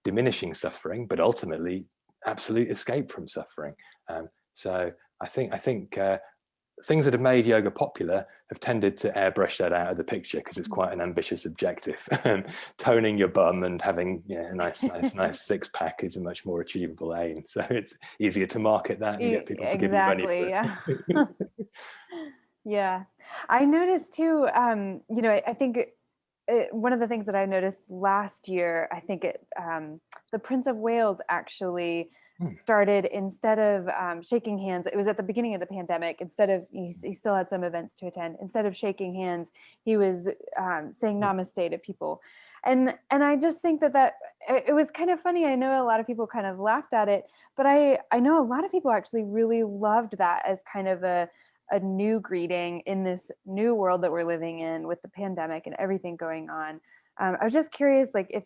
diminishing suffering, but ultimately absolute escape from suffering. So I think things that have made yoga popular have tended to airbrush that out of the picture because it's quite an ambitious objective. Toning your bum and having a nice six pack is a much more achievable aim. So it's easier to market that and get people to give you money for it. Yeah. Yeah, I noticed too. I think one of the things that I noticed last year, I think the Prince of Wales actually started, instead of shaking hands, it was at the beginning of the pandemic, instead of, he still had some events to attend, instead of shaking hands, he was saying namaste to people. And I just think that it was kind of funny. I know a lot of people kind of laughed at it, but I know a lot of people actually really loved that as kind of a new greeting in this new world that we're living in with the pandemic and everything going on. I was just curious, like if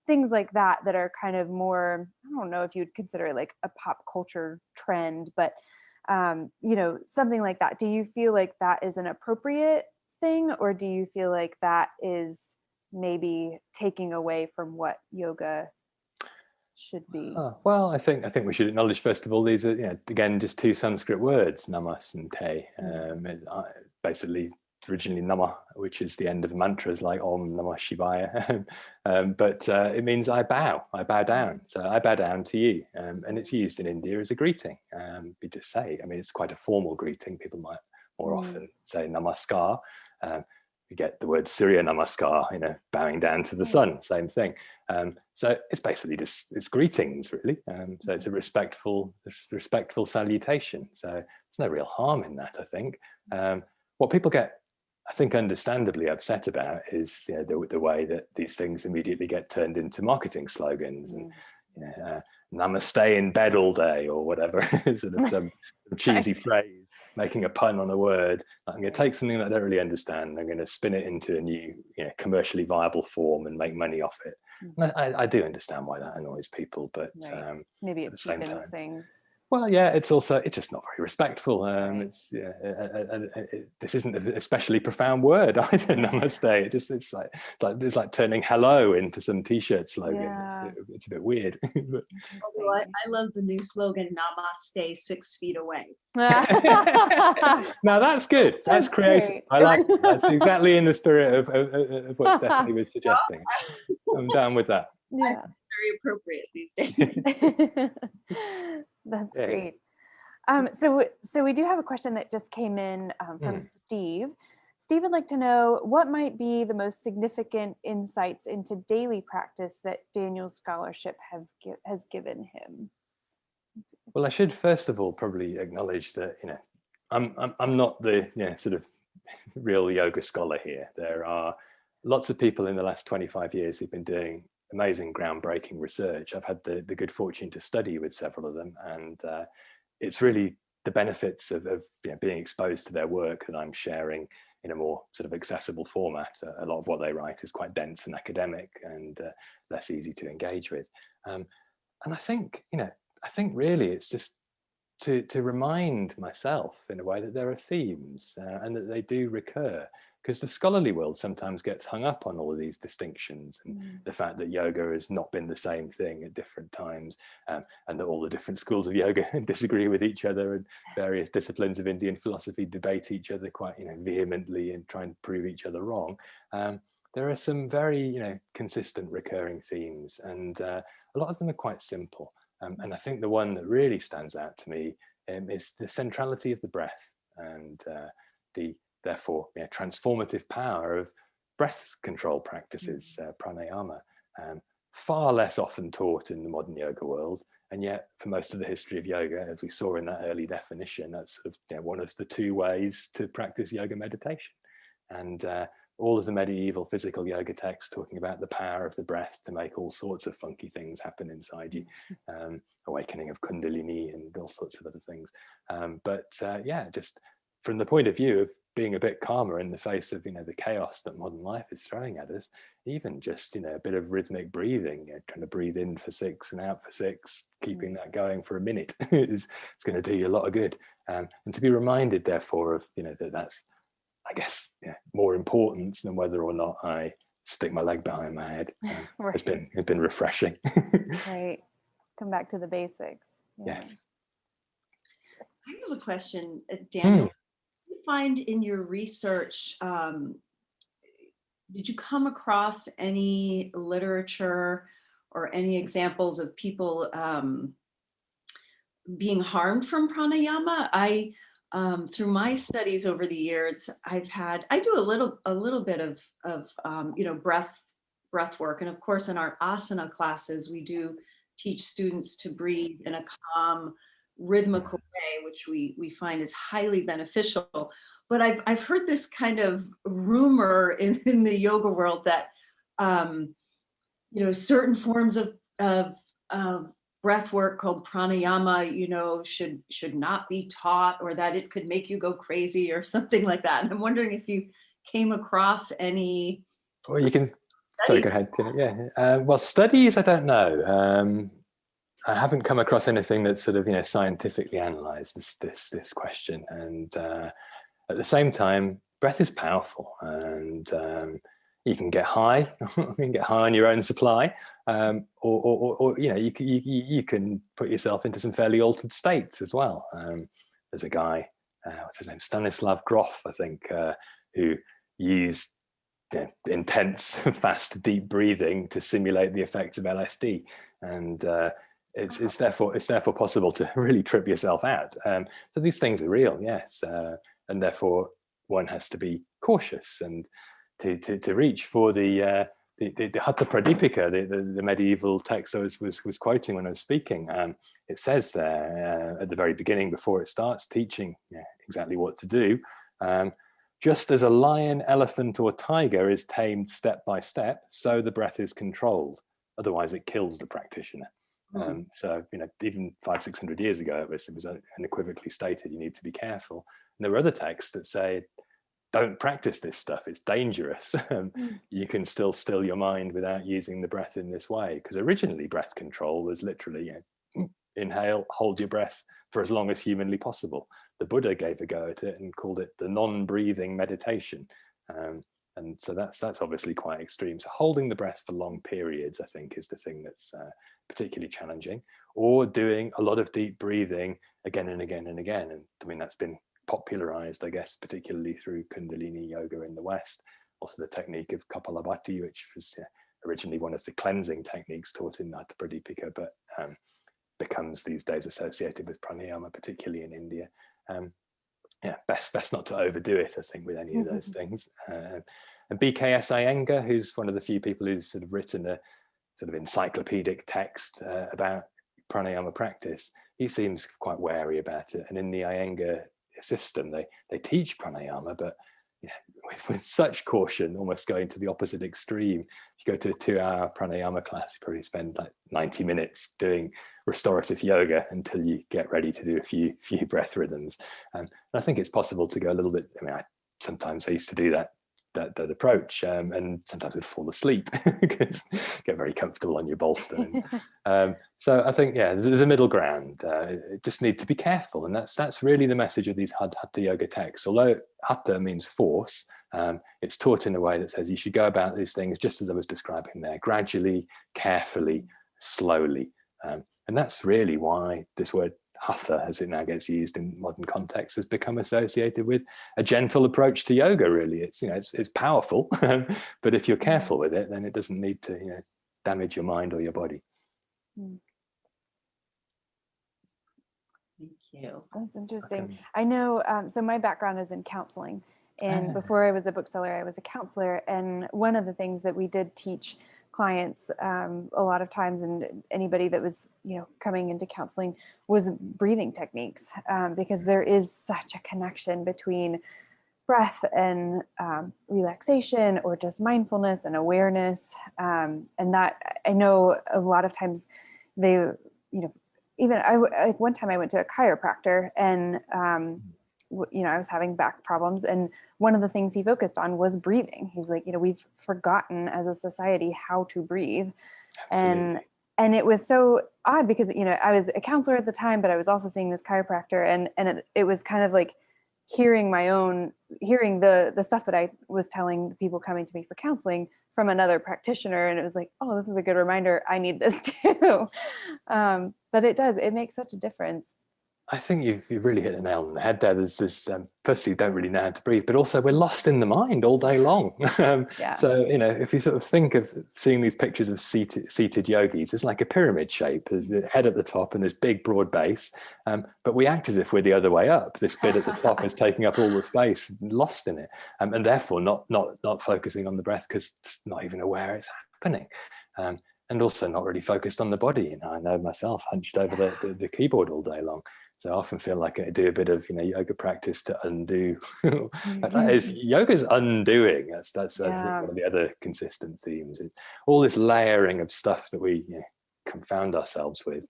things like that are kind of more, I don't know if you'd consider it like a pop culture trend, but something like that. Do you feel like that is an appropriate thing, or do you feel like that is maybe taking away from what yoga should be? Well, I think we should acknowledge first of all, these are again just 2 Sanskrit words, namas and te. Basically originally Namah, which is the end of mantras like Om Namah Shivaya. But it means I bow down. So I bow down to you. And it's used in India as a greeting. You just say, I mean, it's quite a formal greeting. People might more often say Namaskar. You get the word Surya Namaskar, you know, bowing down to the sun, same thing. So it's basically just, it's greetings really. So it's a respectful salutation. So there's no real harm in that, I think. What people get, I think, understandably upset about is, you know, the way that these things immediately get turned into marketing slogans and, you know, namaste in bed all day or whatever, sort of some cheesy phrase, making a pun on a word. I'm going to take something that I don't really understand. I'm going to spin it into a new, you know, commercially viable form and make money off it. And I do understand why that annoys people, but maybe it cheapens things. Well, yeah, it's just not very respectful. It's this isn't an especially profound word either. Namaste. It's like turning hello into some T-shirt slogan. Yeah. It's a bit weird. Although I love the new slogan, Namaste 6 feet away. Now that's good. That's creative. Great. I like that. That's exactly in the spirit of what Stephanie was suggesting. I'm down with that. Yeah. Very appropriate these days. That's great. So we do have a question that just came in from Steve. Steve would like to know what might be the most significant insights into daily practice that Daniel's scholarship has given him. Well, I should first of all probably acknowledge that, you know, I'm not the, you know, sort of real yoga scholar here. There are lots of people in the last 25 years who've been doing amazing, groundbreaking research. I've had the good fortune to study with several of them, and it's really the benefits of you know, being exposed to their work that I'm sharing in a more sort of accessible format. A lot of what they write is quite dense and academic and less easy to engage with. And I think, you know, really it's just to remind myself in a way that there are themes and that they do recur. Because the scholarly world sometimes gets hung up on all of these distinctions and the fact that yoga has not been the same thing at different times, and that all the different schools of yoga disagree with each other, and various disciplines of Indian philosophy debate each other quite, you know, vehemently and try and prove each other wrong. There are some very, you know, consistent recurring themes, and a lot of them are quite simple. And I think the one that really stands out to me is the centrality of the breath and the therefore, you know, transformative power of breath control practices, pranayama, far less often taught in the modern yoga world. And yet, for most of the history of yoga, as we saw in that early definition, that's sort of, you know, one of the 2 ways to practice yoga meditation. And all of the medieval physical yoga texts talking about the power of the breath to make all sorts of funky things happen inside you, awakening of kundalini and all sorts of other things. Yeah, just from the point of view of being a bit calmer in the face of, you know, the chaos that modern life is throwing at us, even just, you know, a bit of rhythmic breathing, you know, trying to breathe in for 6 and out for 6, keeping that going for a minute is going to do you a lot of good. And to be reminded, therefore, of, you know, that's, I guess, yeah, more important than whether or not I stick my leg behind my head. It's been refreshing. Right. Come back to the basics. Yeah. I have a question, Daniel. Did you find in your research, did you come across any literature or any examples of people being harmed from pranayama? Through my studies over the years, I do a little bit of you know, breath work, and of course in our asana classes we do teach students to breathe in a calm, rhythmical way, which we find is highly beneficial. But I've heard this kind of rumor in the yoga world that you know, certain forms of breath work called pranayama, you know, should not be taught, or that it could make you go crazy or something like that. And I'm wondering if you came across any. Well, you can. Sorry, go ahead. Yeah. Well, studies, I don't know. I haven't come across anything that sort of, you know, scientifically analysed this question. And at the same time, breath is powerful, and you can get high. You can get high on your own supply, or you know, you can put yourself into some fairly altered states as well. There's a guy, what's his name, Stanislav Grof, I think, who use intense, fast, deep breathing to simulate the effects of LSD, and it's therefore possible to really trip yourself out. So these things are real, yes, and therefore one has to be cautious and to reach for the Hatha Pradipika, the medieval text I was quoting when I was speaking. It says there at the very beginning, before it starts teaching exactly what to do, just as a lion, elephant, or tiger is tamed step by step, so the breath is controlled. Otherwise, it kills the practitioner. So, even 500-600 years ago, it was unequivocally stated you need to be careful. And there were other texts that say, don't practice this stuff, it's dangerous. You can still still your mind without using the breath in this way. Because originally breath control was literally inhale, hold your breath for as long as humanly possible. The Buddha gave a go at it and called it the non-breathing meditation. And so that's obviously quite extreme. So holding the breath for long periods, I think, is the thing that's particularly challenging, or doing a lot of deep breathing again and again and again. And I mean, that's been popularized, I guess, particularly through Kundalini yoga in the West. Also the technique of Kapalabhati, which was originally one of the cleansing techniques taught in Hatha Pradipika, but becomes these days associated with pranayama, particularly in India. Best not to overdo it, I think, with any of those things. And BKS Iyengar, who's one of the few people who's sort of written a sort of encyclopedic text about pranayama practice, he seems quite wary about it. And in the Iyengar system, they teach pranayama, but with such caution, almost going to the opposite extreme. If you go to a 2-hour pranayama class, you probably spend like 90 minutes doing restorative yoga until you get ready to do a few breath rhythms. And I think it's possible to go a little bit, sometimes I used to do that approach, and sometimes would fall asleep because get very comfortable on your bolster. So I think, there's a middle ground. It just need to be careful, and that's really the message of these Hatha yoga texts. Although Hatha means force, it's taught in a way that says you should go about these things just as I was describing there, gradually, carefully, slowly. And that's really why this word Hatha, as it now gets used in modern context, has become associated with a gentle approach to yoga. Really, it's powerful, but if you're careful with it, then it doesn't need to damage your mind or your body. Thank you. That's interesting. I know. So my background is in counseling, and before I was a bookseller, I was a counselor. And one of the things that we did teach clients a lot of times, and anybody that was coming into counseling, was breathing techniques, because there is such a connection between breath and relaxation, or just mindfulness and awareness, and that I know a lot of times they even like one time I went to a chiropractor, and I was having back problems, and one of the things he focused on was breathing. He's like, we've forgotten as a society how to breathe. Absolutely. And it was so odd because, I was a counselor at the time, but I was also seeing this chiropractor, and it was kind of like hearing the stuff that I was telling the people coming to me for counseling from another practitioner. And it was like, oh, this is a good reminder. I need this too. But it makes such a difference. I think you've really hit the nail on the head there. There's this, firstly, you don't really know how to breathe, but also we're lost in the mind all day long. So, if you sort of think of seeing these pictures of seated yogis, it's like a pyramid shape. There's the head at the top and this big broad base, but we act as if we're the other way up. This bit at the top is taking up all the space, lost in it, and therefore not focusing on the breath because not even aware it's happening. And also not really focused on the body. I know myself, hunched over the keyboard all day long. So I often feel like I do a bit of yoga practice to undo. Yoga's undoing. That's one of the other consistent themes. All this layering of stuff that we confound ourselves with.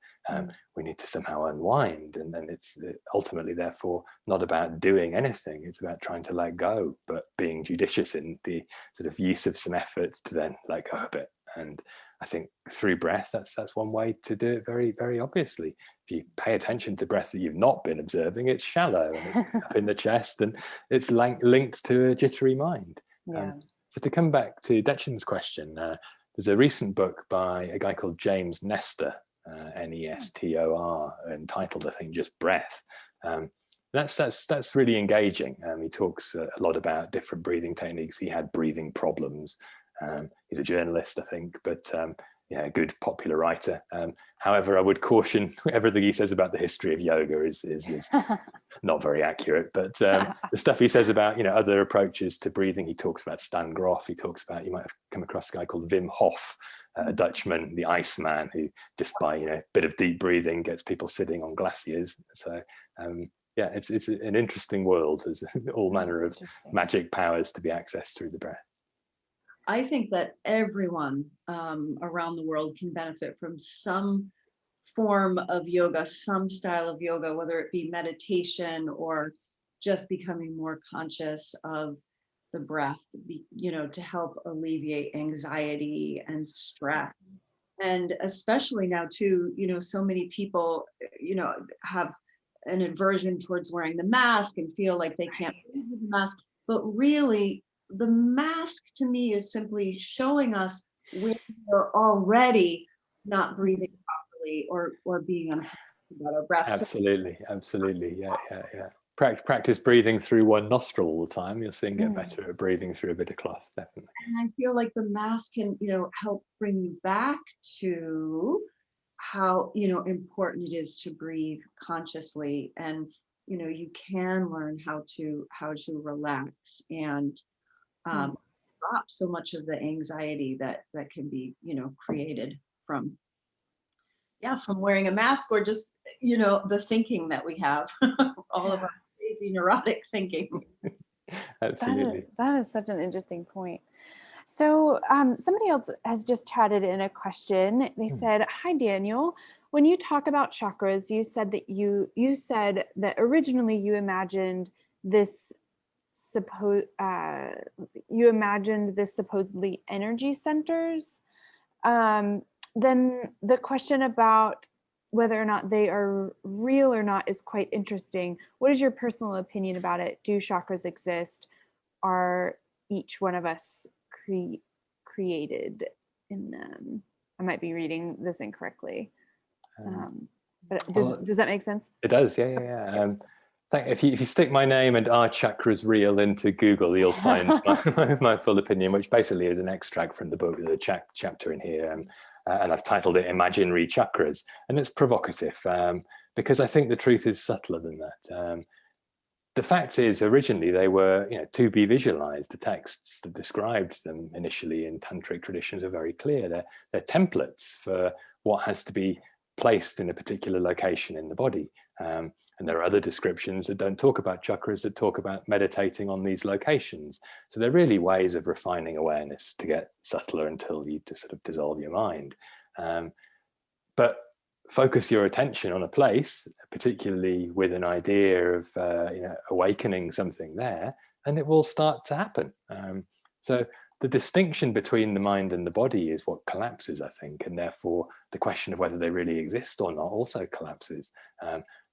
We need to somehow unwind, and then it's ultimately therefore not about doing anything. It's about trying to let go, but being judicious in the sort of use of some effort to then let go a bit. And I think through breath, that's one way to do it very, very obviously. If you pay attention to breath that you've not been observing, it's shallow and it's up in the chest, and it's linked to a jittery mind. So to come back to Dechan's question, there's a recent book by a guy called James Nestor, Nestor, entitled, I think, just Breath. That's really engaging. He talks a lot about different breathing techniques. He had breathing problems. He's a journalist, I think, but yeah, a good popular writer. However, I would caution everything he says about the history of yoga is not very accurate. But the stuff he says about, you know, other approaches to breathing, he talks about Stan Grof. He talks about, you might have come across a guy called Wim Hof, a Dutchman, the Iceman, who just by, you know, a bit of deep breathing gets people sitting on glaciers. So yeah, it's an interesting world. There's all manner of magic powers to be accessed through the breath. I think that everyone around the world can benefit from some form of yoga, some style of yoga, whether it be meditation or just becoming more conscious of the breath, you know, to help alleviate anxiety and stress. And especially now too, you know, so many people, you know, have an aversion towards wearing the mask and feel like they can't breathe with the mask. But really, the mask to me is simply showing us when we're already not breathing properly or being uncomfortable about our breath. Absolutely, absolutely, yeah. Practice breathing through one nostril all the time. You'll soon get better at breathing through a bit of cloth, definitely. And I feel like the mask can, you know, help bring you back to how, you know, important it is to breathe consciously, and you know, you can learn how to relax and drop so much of the anxiety that can be, you know, created from wearing a mask, or just, you know, the thinking that we have, all of our crazy neurotic thinking. Absolutely. That is such an interesting point. So somebody else has just chatted in a question. They said, "Hi, Daniel. When you talk about chakras, you said that you said that originally you imagined this supposedly energy centers. Then the question about whether or not they are real or not is quite interesting. What is your personal opinion about it? Do chakras exist? Are each one of us created in them?" I might be reading this incorrectly. But does that make sense? It does, yeah. If you stick my name and "Are Chakras Real" into Google, you'll find my full opinion, which basically is an extract from the book, the chapter in here. And I've titled it "Imaginary Chakras." And it's provocative because I think the truth is subtler than that. The fact is, originally they were, you know, to be visualized. The texts that described them initially in tantric traditions are very clear. They're templates for what has to be placed in a particular location in the body. And there are other descriptions that don't talk about chakras, that talk about meditating on these locations. So they're really ways of refining awareness to get subtler until you just sort of dissolve your mind. But focus your attention on a place, particularly with an idea of you know, awakening something there, and it will start to happen. So the distinction between the mind and the body is what collapses, I think, and therefore the question of whether they really exist or not also collapses.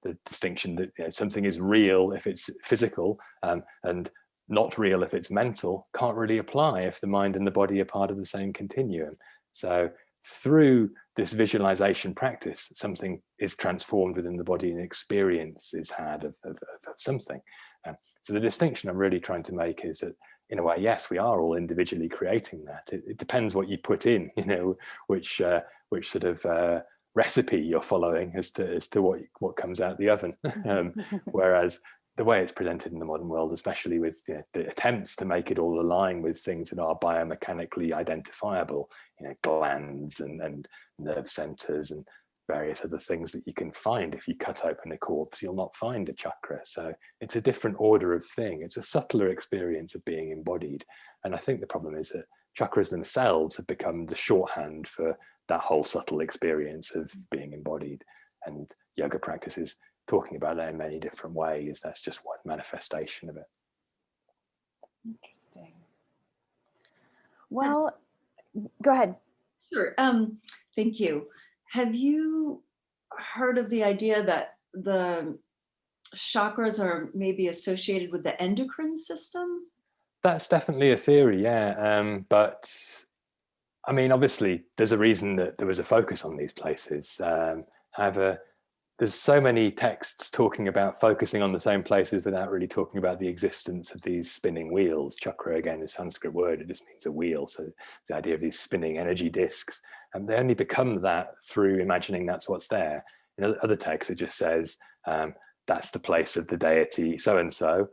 The distinction that, you know, something is real if it's physical and not real if it's mental can't really apply if the mind and the body are part of the same continuum. So through this visualization practice, something is transformed within the body and experience is had of something. So the distinction I'm really trying to make is that, in a way, yes, we are all individually creating that. It depends what you put in, you know, which sort of recipe you're following as to what comes out the oven. Whereas the way it's presented in the modern world, especially with, you know, the attempts to make it all align with things that are biomechanically identifiable, you know, glands and nerve centers and various other things that you can find. If you cut open a corpse, you'll not find a chakra. So it's a different order of thing. It's a subtler experience of being embodied. And I think the problem is that chakras themselves have become the shorthand for that whole subtle experience of being embodied. And yoga practices talking about that in many different ways. That's just one manifestation of it. Interesting. Well, go ahead. Sure. Thank you. Have you heard of the idea that the chakras are maybe associated with the endocrine system? That's definitely a theory, yeah. But I mean, obviously, there's a reason that there was a focus on these places. However, there's so many texts talking about focusing on the same places without really talking about the existence of these spinning wheels. Chakra, again, is a Sanskrit word, it just means a wheel. So the idea of these spinning energy discs, and they only become that through imagining that's what's there. In other texts, it just says, that's the place of the deity so-and-so,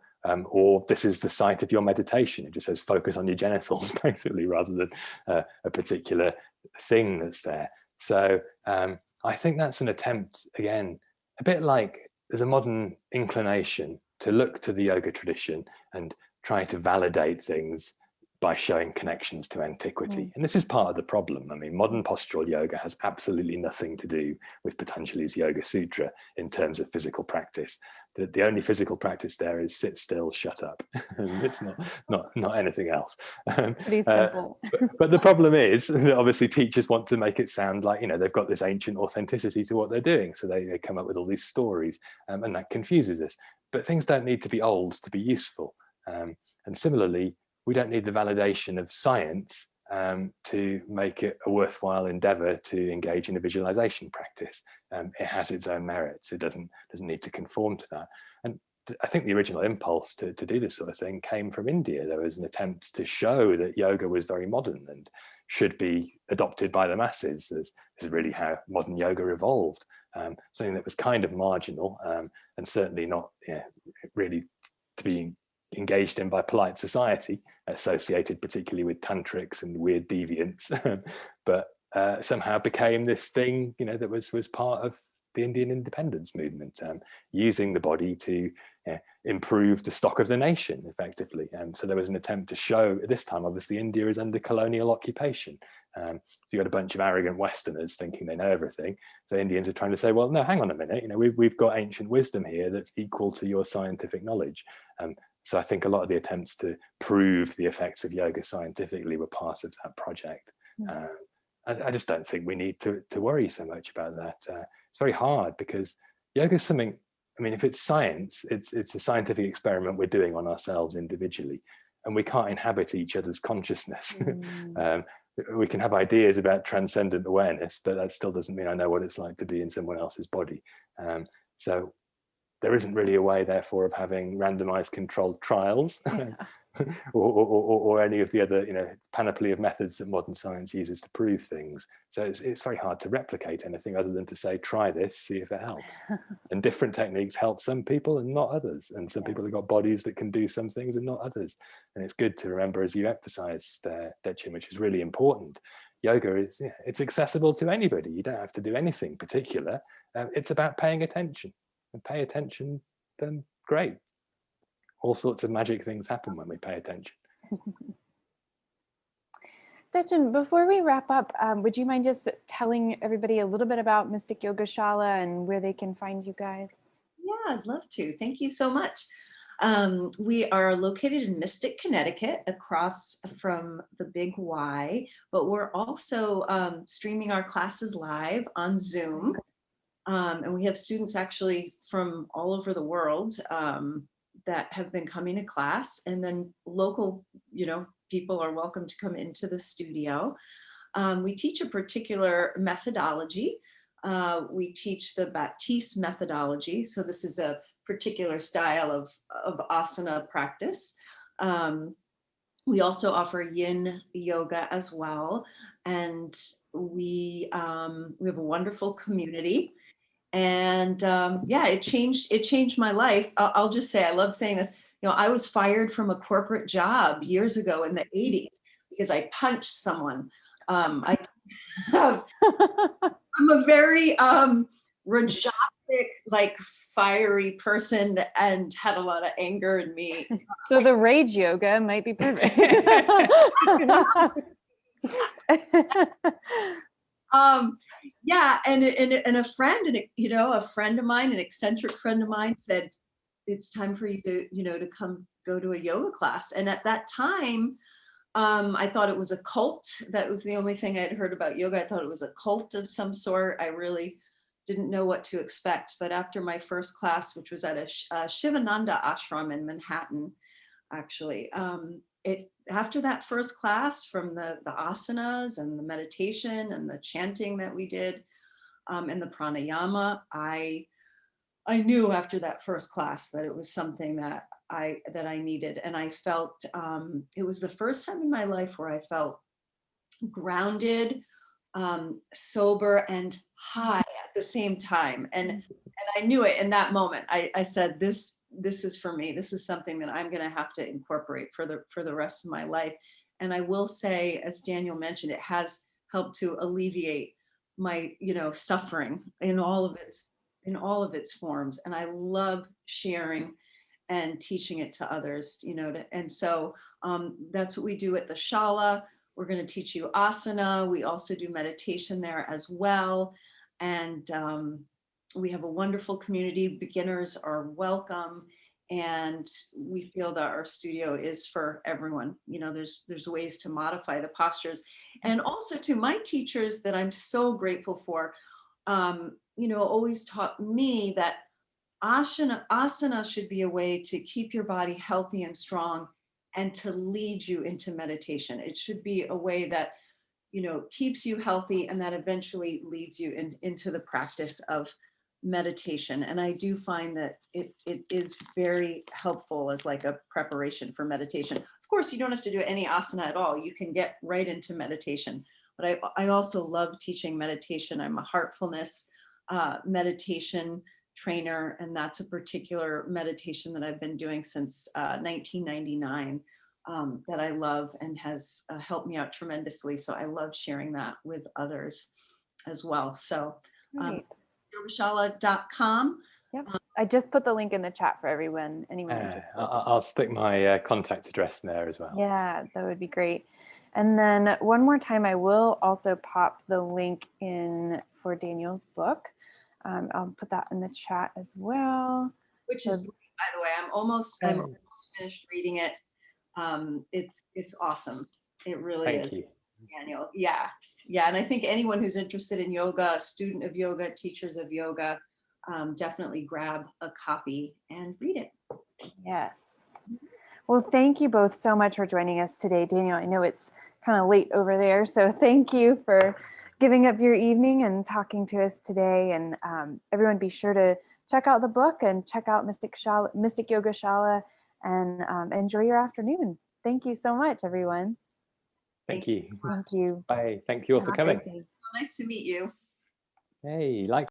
or this is the site of your meditation. It just says focus on your genitals, basically, rather than a particular thing that's there. So I think that's an attempt, again, a bit like there's a modern inclination to look to the yoga tradition and try to validate things by showing connections to antiquity. And this is part of the problem. I mean, modern postural yoga has absolutely nothing to do with Patanjali's Yoga Sutra in terms of physical practice. The only physical practice there is sit still, shut up. And it's not anything else. Pretty simple. But the problem is that obviously teachers want to make it sound like, you know, they've got this ancient authenticity to what they're doing. So they come up with all these stories, and that confuses us. But things don't need to be old to be useful. And similarly, we don't need the validation of science to make it a worthwhile endeavor to engage in a visualization practice. It has its own merits. It doesn't need to conform to that. And I think the original impulse to do this sort of thing came from India. There was an attempt to show that yoga was very modern and should be adopted by the masses. This is really how modern yoga evolved. Something that was kind of marginal and certainly not really to be engaged in by polite society, associated particularly with tantrics and weird deviants, but somehow became this thing, you know, that was part of the Indian independence movement, using the body to improve the stock of the nation effectively. So there was an attempt to show, at this time, obviously India is under colonial occupation. So you got a bunch of arrogant Westerners thinking they know everything. So Indians are trying to say, well, no, hang on a minute, you know, we've got ancient wisdom here that's equal to your scientific knowledge. So I think a lot of the attempts to prove the effects of yoga scientifically were part of that project. I just don't think we need to worry so much about that. It's very hard because yoga is something, I mean, if it's science, it's a scientific experiment we're doing on ourselves individually, and we can't inhabit each other's consciousness. We can have ideas about transcendent awareness, but that still doesn't mean I know what it's like to be in someone else's body. So there isn't really a way, therefore, of having randomized controlled trials or any of the other, you know, panoply of methods that modern science uses to prove things. So it's very hard to replicate anything other than to say, try this, see if it helps. And different techniques help some people and not others. And some people have got bodies that can do some things and not others. And it's good to remember, as you emphasized, Dechin, which is really important, yoga is, it's accessible to anybody. You don't have to do anything particular. It's about paying attention. And pay attention, then great. All sorts of magic things happen when we pay attention. Dechin, before we wrap up, would you mind just telling everybody a little bit about Mystic Yoga Shala and where they can find you guys? Yeah, I'd love to. Thank you so much. We are located in Mystic, Connecticut, across from the Big Y, but we're also streaming our classes live on Zoom. And we have students actually from all over the world that have been coming to class, and then local, you know, people are welcome to come into the studio. We teach a particular methodology. We teach the Baptiste methodology. So this is a particular style of asana practice. We also offer yin yoga as well. And we have a wonderful community. And yeah, it changed my life. I'll just say, I love saying this. You know, I was fired from a corporate job years ago in the 80s because I punched someone. I'm a very rajasic, like fiery person, and had a lot of anger in me. So the rage yoga might be perfect. Yeah, and a friend, a friend of mine, an eccentric friend of mine, said, it's time for you to, to come go to a yoga class. And at that time, I thought it was a cult. That was the only thing I'd heard about yoga. I thought it was a cult of some sort. I really didn't know what to expect. But after my first class, which was at a Shivananda ashram in Manhattan, actually, after that first class, from the asanas and the meditation and the chanting that we did, and the pranayama, I I knew after that first class that it was something that I needed. And I felt it was the first time in my life where I felt grounded, sober, and high at the same time. And I knew it in that moment. I said, this is for me. This is something that I'm going to have to incorporate for the rest of my life. And I will say, as Daniel mentioned, it has helped to alleviate my, suffering in all of its forms. And I love sharing and teaching it to others, and so that's what we do at the Shala. We're going to teach you asana. We also do meditation there as well. And we have a wonderful community. Beginners are welcome. And we feel that our studio is for everyone. There's ways to modify the postures. And also to my teachers that I'm so grateful for, always taught me that asana should be a way to keep your body healthy and strong and to lead you into meditation. It should be a way that, keeps you healthy and that eventually leads you into the practice of meditation. And I do find that it is very helpful as like a preparation for meditation. Of course, you don't have to do any asana at all. You can get right into meditation. But I also love teaching meditation. I'm a heartfulness meditation trainer, and that's a particular meditation that I've been doing since 1999 that I love and has helped me out tremendously. So I love sharing that with others as well. So yogashala.com. Yep. I just put the link in the chat for anyone interested. I'll stick my contact address in there as well. Yeah, that would be great. And then one more time, I will also pop the link in for Daniel's book. I'll put that in the chat as well. Which is, by the way, I'm almost finished reading it. It's awesome. It really is. Thank you, Daniel. Yeah. And I think anyone who's interested in yoga, a student of yoga, teachers of yoga, definitely grab a copy and read it. Yes. Well, thank you both so much for joining us today. Daniel, I know it's kind of late over there, so thank you for giving up your evening and talking to us today. And everyone be sure to check out the book and check out Mystic Yoga Shala, and enjoy your afternoon. Thank you so much, everyone. Thank you. Thank you. Bye. Thank you all for coming. Well, nice to meet you. Hey, like.